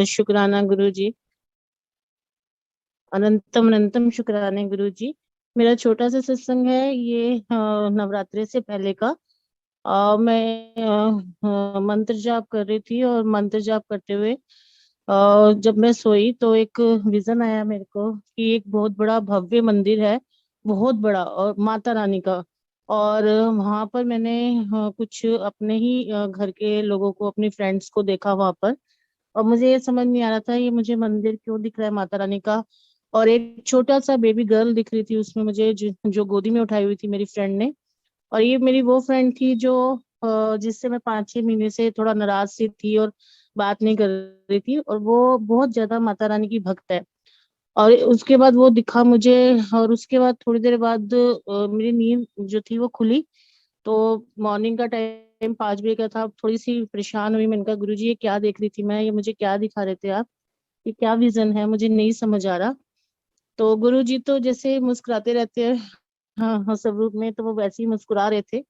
शुक्राना गुरु जी। अनंतम अनंतम शुक्राने गुरु जी। मेरा छोटा सा सत्संग है ये, नवरात्रि से पहले का। मैं मंत्र जाप कर रही थी, और मंत्र जाप करते हुए जब मैं सोई तो एक विजन आया मेरे को कि एक बहुत बड़ा भव्य मंदिर है, बहुत बड़ा, और माता रानी का। और वहां पर मैंने कुछ अपने ही घर के लोगों को, अपनी फ्रेंड्स को देखा वहां पर। और मुझे ये समझ नहीं आ रहा था ये मुझे मंदिर क्यों दिख रहा है माता रानी का। और एक छोटा सा बेबी गर्ल दिख रही थी उसमें मुझे, जो गोदी में उठाई हुई थी मेरी फ्रेंड ने। और ये मेरी वो फ्रेंड थी जो जिससे मैं 5-6 महीने से थोड़ा नाराज सी थी और बात नहीं कर रही थी, और वो बहुत ज्यादा माता रानी की भक्त है। और उसके बाद वो दिखा मुझे। और उसके बाद थोड़ी देर बाद मेरी नींद जो थी वो खुली। तो मॉर्निंग का टाइम 5 बजे का था। थोड़ी सी परेशान हुई, मैंने कहा गुरु जी ये क्या देख रही थी मैं, ये मुझे क्या दिखा रहे थे आप, ये क्या विजन है, मुझे नहीं समझ आ रहा। तो गुरु जी तो जैसे मुस्कुराते रहते हैं, हाँ हाँ, सब रूप में, तो वो वैसे ही मुस्कुरा रहे थे।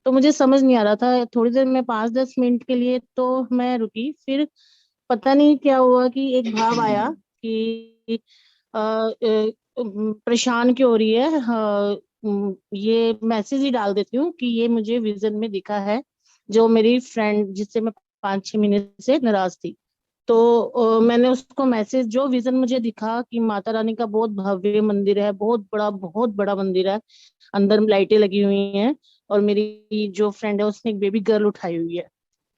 तो मुझे समझ नहीं आ रहा था। थोड़ी देर में 5-10 मिनट के लिए तो मैं रुकी, फिर पता नहीं क्या हुआ कि एक भाव आया कि परेशान क्यों हो रही है, ये मैसेज ही डाल देती हूँ कि ये मुझे विजन में दिखा है, जो मेरी फ्रेंड जिससे मैं 5-6 महीने से नाराज थी। तो मैंने उसको मैसेज, जो विजन मुझे दिखा कि माता रानी का बहुत भव्य मंदिर है, बहुत बड़ा मंदिर है, अंदर लाइटें लगी हुई हैं, और मेरी जो फ्रेंड है उसने एक बेबी गर्ल उठाई हुई है।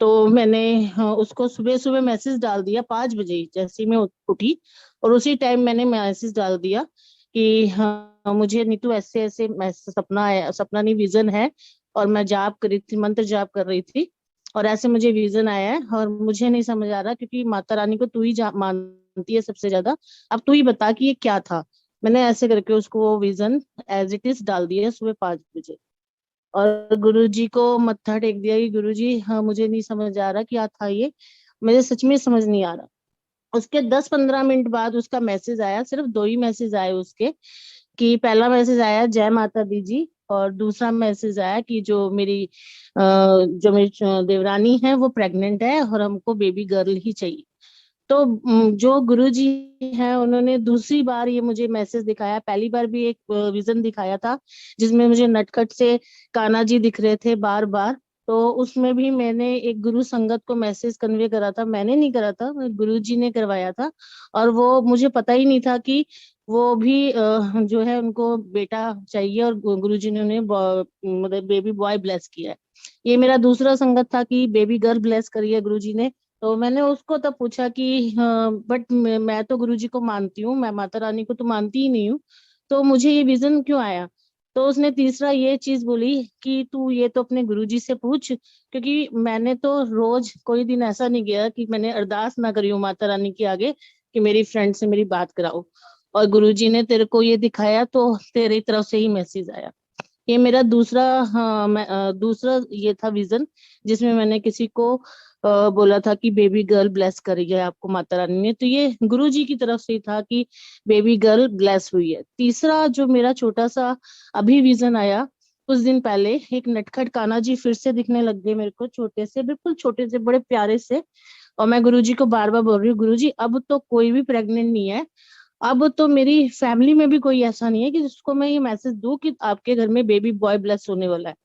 तो मैंने उसको सुबह सुबह मैसेज डाल दिया 5 बजे ही, जैसे ही मैं उठी। और उसी टाइम मैंने मैसेज डाल दिया कि हाँ मुझे नीतू ऐसे ऐसे सपना है, सपना नहीं विजन है। और मैं जाप कर रही थी, मंत्र जाप कर रही थी, और ऐसे मुझे विजन आया है, और मुझे नहीं समझ आ रहा क्योंकि माता रानी को तू ही मानती है सबसे ज्यादा। अब तू ही बता कि ये क्या था। मैंने ऐसे करके उसको वो विजन एज इट इज डाल दिया सुबह 5 बजे। और गुरु जी को मत्था टेक दिया कि गुरु जी हाँ मुझे नहीं समझ आ रहा क्या था ये, मुझे सच में समझ नहीं आ रहा। उसके 10-15 मिनट बाद उसका मैसेज आया, सिर्फ दो ही मैसेज आए उसके। कि पहला मैसेज आया जय माता दी जी, और दूसरा मैसेज आया कि जो मेरी देवरानी है वो प्रेग्नेंट है और हमको बेबी गर्ल ही चाहिए। तो जो गुरुजी हैं उन्होंने दूसरी बार ये मुझे मैसेज दिखाया। पहली बार भी एक विजन दिखाया था जिसमें मुझे नटखट से कान्हा जी दिख रहे थे बार बार। तो उसमें भी मैंने एक गुरु संगत को मैसेज कन्वे करा था, मैंने नहीं करा था, गुरु जी ने करवाया था। और वो मुझे पता ही नहीं था कि वो भी जो है उनको बेटा चाहिए, और गुरु जी ने उन्हें मतलब बेबी बॉय ब्लेस किया है। ये मेरा दूसरा संगत था कि बेबी गर्ल ब्लेस करी है गुरु जी ने। तो मैंने उसको तब पूछा कि हाँ बट मैं तो गुरुजी को मानती हूँ, मैं माता रानी को तो मानती ही नहीं हूँ, तो मुझे ये विजन क्यों आया। तो उसने तीसरा ये चीज बोली कि तू ये तो अपने गुरुजी से पूछ, क्योंकि मैंने तो रोज कोई दिन ऐसा नहीं गया कि मैंने अरदास ना करी हूँ माता रानी के आगे कि मेरी फ्रेंड से मेरी बात कराओ। और गुरुजी ने तेरे को ये दिखाया तो तेरी तरफ से ही मैसेज आया। ये मेरा दूसरा, हाँ दूसरा ये था विजन, जिसमें मैंने किसी को बोला था कि बेबी गर्ल ब्लेस करी है आपको माता रानी ने। तो ये गुरु जी की तरफ से था कि बेबी गर्ल ब्लेस हुई है। तीसरा जो मेरा छोटा सा अभी विजन आया, कुछ दिन पहले एक नटखट कान्हा जी फिर से दिखने लग गए मेरे को, छोटे से, बिल्कुल छोटे से, बड़े प्यारे से। और मैं गुरु जी को बार बार बोल रही हूँ गुरु जी अब तो कोई भी प्रेग्नेंट नहीं है, अब तो मेरी फैमिली में भी कोई ऐसा नहीं है कि जिसको मैं ये मैसेज दूं कि आपके घर में बेबी बॉय ब्लेस होने वाला है।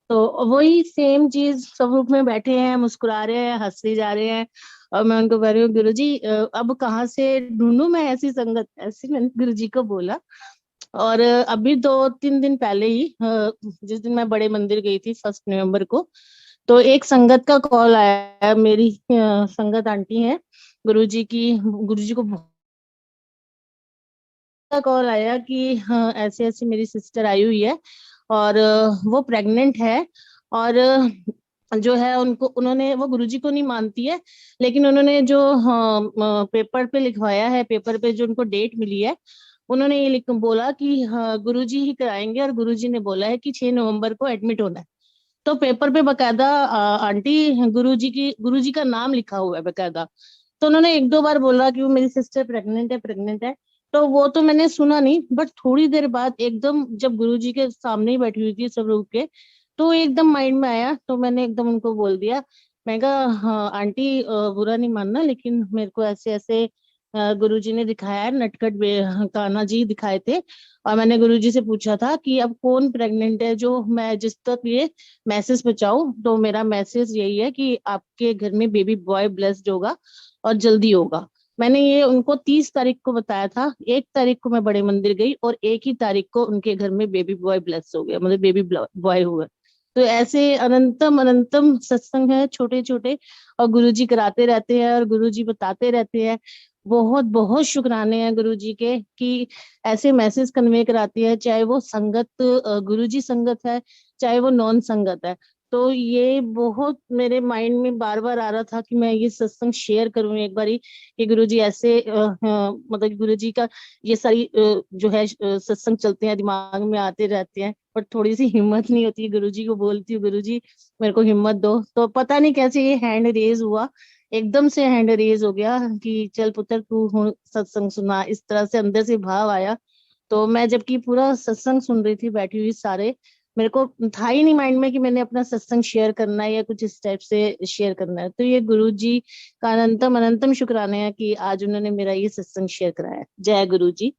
तो वही सेम चीज सब रूप में बैठे हैं, मुस्कुरा रहे हैं, हंसते जा रहे हैं। और मैं उनको कह रही हूँ गुरु जी अब कहाँ से ढूंढूं मैं ऐसी संगत, ऐसी मैंने गुरु जी को बोला। और अभी 2-3 दिन पहले ही जिस दिन मैं बड़े मंदिर गई थी 1 नवंबर को, तो एक संगत का कॉल आया। मेरी संगत आंटी है, गुरु जी को का कॉल आया कि हाँ ऐसे ऐसे मेरी सिस्टर आई हुई है, और वो प्रेग्नेंट है। और जो है उनको, उन्होंने, वो गुरुजी को नहीं मानती है, लेकिन उन्होंने जो हाँ, पेपर पे लिखवाया है, पेपर पे जो उनको डेट मिली है, उन्होंने ये लिख बोला कि हाँ गुरुजी ही कराएंगे, और गुरुजी ने बोला है कि 6 नवंबर को एडमिट होना है। तो पेपर पे बकायदा आंटी गुरुजी का नाम लिखा हुआ है बकायदा। तो उन्होंने 1-2 बार बोला कि वो मेरी सिस्टर प्रेग्नेंट है, प्रेग्नेंट है। तो वो तो मैंने सुना नहीं, बट थोड़ी देर बाद एकदम जब गुरुजी के सामने ही बैठी हुई थी सब रुक के, तो एकदम माइंड में आया, तो मैंने एकदम उनको बोल दिया मैं कहा हाँ आंटी, बुरा नहीं मानना, लेकिन मेरे को ऐसे ऐसे गुरुजी ने दिखाया है, नटखट कान्हा जी दिखाए थे। और मैंने गुरुजी से पूछा था कि अब कौन प्रेग्नेंट है, जो मैं जिस तक ये मैसेज पहुंचाऊं। तो मेरा मैसेज यही है कि आपके घर में बेबी बॉय ब्लेस्ड होगा और जल्दी होगा। मैंने ये उनको 30 तारीख को बताया था। 1 तारीख को मैं बड़े मंदिर गई और 1 ही तारीख को उनके घर में बेबी बॉय ब्लेस हो गया, मतलब बेबी बॉय हुआ। तो ऐसे अनंतम अनंतम सत्संग है छोटे छोटे, और गुरुजी कराते रहते हैं और गुरुजी बताते रहते हैं। बहुत बहुत शुक्राने हैं गुरुजी के कि ऐसे मैसेज कन्वे कराती है, चाहे वो संगत गुरुजी संगत है, चाहे वो नॉन संगत है। तो ये बहुत मेरे माइंड में बार बार आ रहा था कि मैं ये सत्संग शेयर करूं एक बारी, कि गुरुजी ऐसे मतलब गुरुजी का ये सारी जो है सत्संग चलते हैं, दिमाग में आते रहते हैं, पर थोड़ी सी हिम्मत नहीं होती है। गुरुजी को बोलती हूँ गुरुजी मेरे को हिम्मत दो, तो पता नहीं कैसे ये हैंड रेज हुआ, एकदम से हैंड रेज हो गया कि चल पुत्र तू सत्संग सुना, इस तरह से अंदर से भाव आया। तो मैं जबकि पूरा सत्संग सुन रही थी बैठी हुई सारे, मेरे को था ही नहीं माइंड में कि मैंने अपना सत्संग शेयर करना है या कुछ इस टाइप से शेयर करना है। तो ये गुरु जी का अनंतम अनंतम शुक्राने हैं कि आज उन्होंने मेरा ये सत्संग शेयर कराया। जय गुरु जी।